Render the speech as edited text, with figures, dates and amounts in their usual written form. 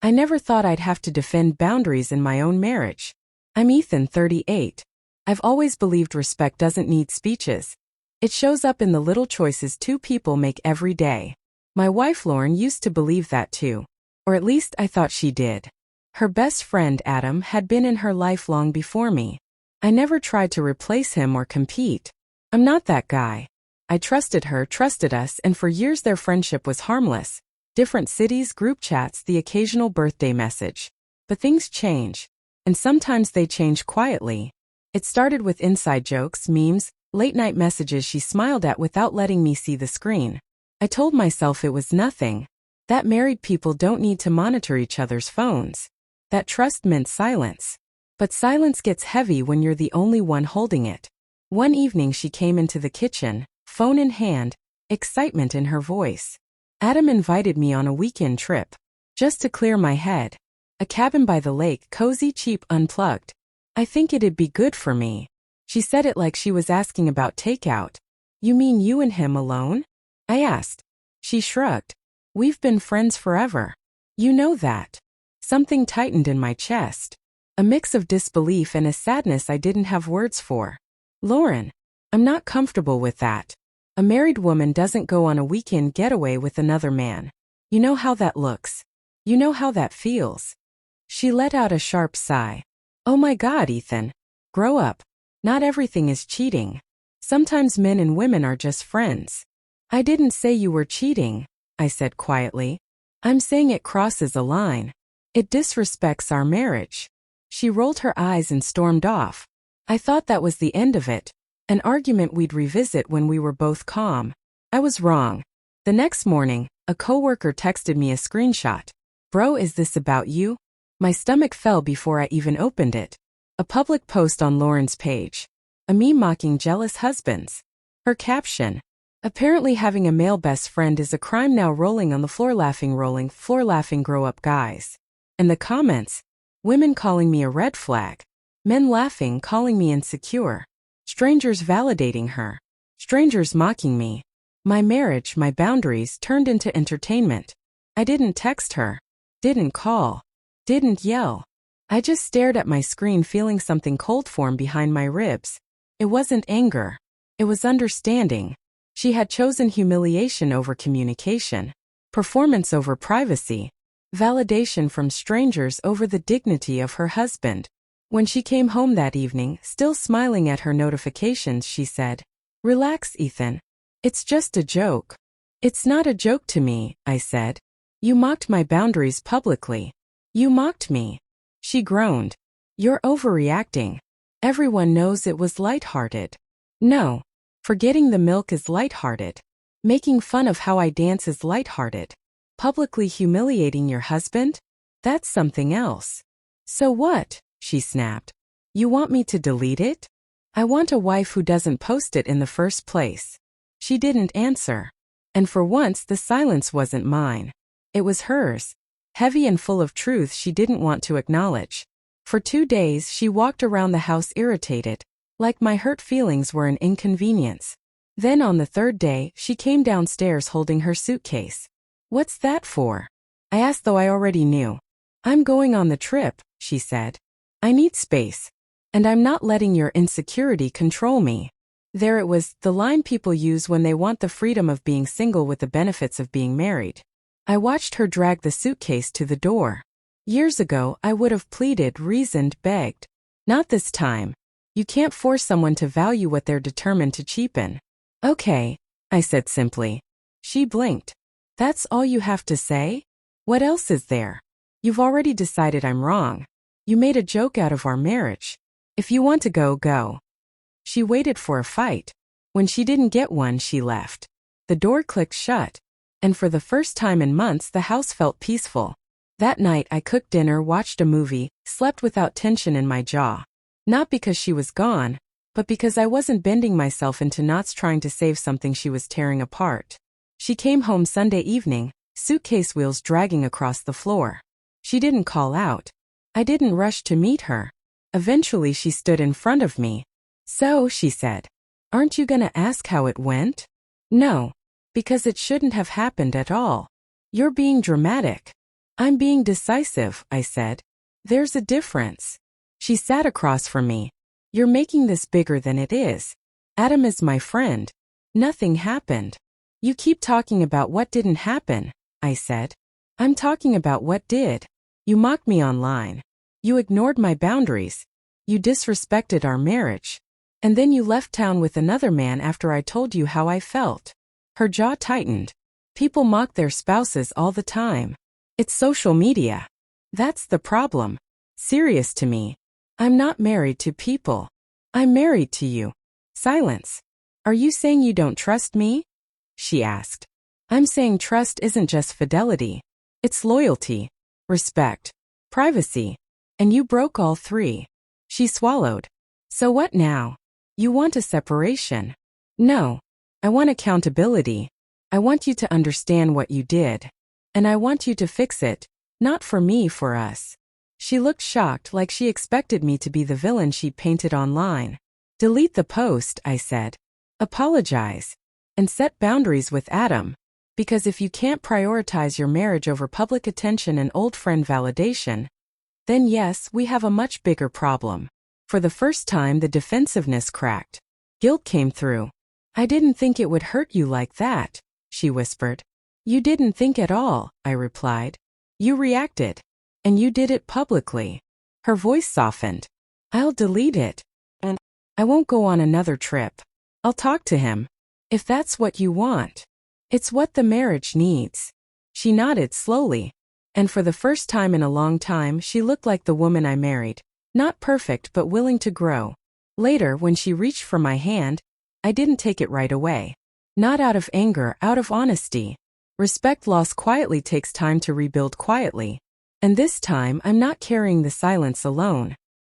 I never thought I'd have to defend boundaries in my own marriage. I'm Ethan, 38. I've always believed respect doesn't need speeches. It shows up in the little choices two people make every day. My wife Lauren used to believe that too. Or at least I thought she did. Her best friend Adam had been in her life long before me. I never tried to replace him or compete. I'm not that guy. I trusted her, trusted us, and for years their friendship was harmless. Different cities, group chats, the occasional birthday message. But things change. And sometimes they change quietly. It started with inside jokes, memes, late-night messages she smiled at without letting me see the screen. I told myself it was nothing. That married people don't need to monitor each other's phones. That trust meant silence. But silence gets heavy when you're the only one holding it. One evening she came into the kitchen, phone in hand, excitement in her voice. Adam invited me on a weekend trip. Just to clear my head. A cabin by the lake, cozy, cheap, unplugged. I think it'd be good for me. She said it like she was asking about takeout. You mean you and him alone? I asked. She shrugged. We've been friends forever. You know that. Something tightened in my chest. A mix of disbelief and a sadness I didn't have words for. Lauren, I'm not comfortable with that. A married woman doesn't go on a weekend getaway with another man. You know how that looks. You know how that feels. She let out a sharp sigh. Oh my God, Ethan. Grow up. Not everything is cheating. Sometimes men and women are just friends. I didn't say you were cheating, I said quietly. I'm saying it crosses a line. It disrespects our marriage. She rolled her eyes and stormed off. I thought that was the end of it. An argument we'd revisit when we were both calm. I was wrong. The next morning, a coworker texted me a screenshot. Bro, is this about you? My stomach fell before I even opened it. A public post on Lauren's page. A meme mocking jealous husbands. Her caption. Apparently having a male best friend is a crime now, rolling on the floor laughing, grow up guys. And the comments. Women calling me a red flag. Men laughing, calling me insecure. Strangers validating her. Strangers mocking me. My marriage, my boundaries turned into entertainment. I didn't text her. Didn't call. Didn't yell. I just stared at my screen, feeling something cold form behind my ribs. It wasn't anger. It was understanding. She had chosen humiliation over communication. Performance over privacy. Validation from strangers over the dignity of her husband. When she came home that evening, still smiling at her notifications, she said, Relax, Ethan. It's just a joke. It's not a joke to me, I said. You mocked my boundaries publicly. You mocked me. She groaned. You're overreacting. Everyone knows it was lighthearted. No. Forgetting the milk is lighthearted. Making fun of how I dance is lighthearted. Publicly humiliating your husband? That's something else. So what? She snapped. You want me to delete it? I want a wife who doesn't post it in the first place. She didn't answer. And for once the silence wasn't mine. It was hers. Heavy and full of truth she didn't want to acknowledge. For 2 days she walked around the house irritated, like my hurt feelings were an inconvenience. Then on the 3rd day she came downstairs holding her suitcase. What's that for? I asked, though I already knew. I'm going on the trip, she said. I need space. And I'm not letting your insecurity control me. There it was, the line people use when they want the freedom of being single with the benefits of being married. I watched her drag the suitcase to the door. Years ago, I would have pleaded, reasoned, begged. Not this time. You can't force someone to value what they're determined to cheapen. Okay, I said simply. She blinked. That's all you have to say? What else is there? You've already decided I'm wrong. You made a joke out of our marriage. If you want to go, go. She waited for a fight. When she didn't get one, she left. The door clicked shut. And for the first time in months, the house felt peaceful. That night, I cooked dinner, watched a movie, slept without tension in my jaw. Not because she was gone, but because I wasn't bending myself into knots trying to save something she was tearing apart. She came home Sunday evening, suitcase wheels dragging across the floor. She didn't call out. I didn't rush to meet her. Eventually she stood in front of me. So, she said, aren't you gonna ask how it went? No. Because it shouldn't have happened at all. You're being dramatic. I'm being decisive, I said. There's a difference. She sat across from me. You're making this bigger than it is. Adam is my friend. Nothing happened. You keep talking about what didn't happen, I said. I'm talking about what did. You mocked me online. You ignored my boundaries. You disrespected our marriage. And then you left town with another man after I told you how I felt. Her jaw tightened. People mock their spouses all the time. It's social media. That's the problem. Serious to me. I'm not married to people. I'm married to you. Silence. Are you saying you don't trust me? She asked. I'm saying trust isn't just fidelity. It's loyalty, respect, privacy. And you broke all three. She swallowed. So what now? You want a separation? No. I want accountability. I want you to understand what you did. And I want you to fix it, not for me, for us. She looked shocked, like she expected me to be the villain she painted online. Delete the post, I said. Apologize. And set boundaries with Adam. Because if you can't prioritize your marriage over public attention and old friend validation, then yes, we have a much bigger problem. For the first time, the defensiveness cracked. Guilt came through. I didn't think it would hurt you like that, she whispered. You didn't think at all, I replied. You reacted. And you did it publicly. Her voice softened. I'll delete it. And I won't go on another trip. I'll talk to him. If that's what you want. It's what the marriage needs. She nodded slowly. And for the first time in a long time, she looked like the woman I married. Not perfect, but willing to grow. Later, when she reached for my hand, I didn't take it right away. Not out of anger, out of honesty. Respect lost quietly takes time to rebuild quietly. And this time, I'm not carrying the silence alone.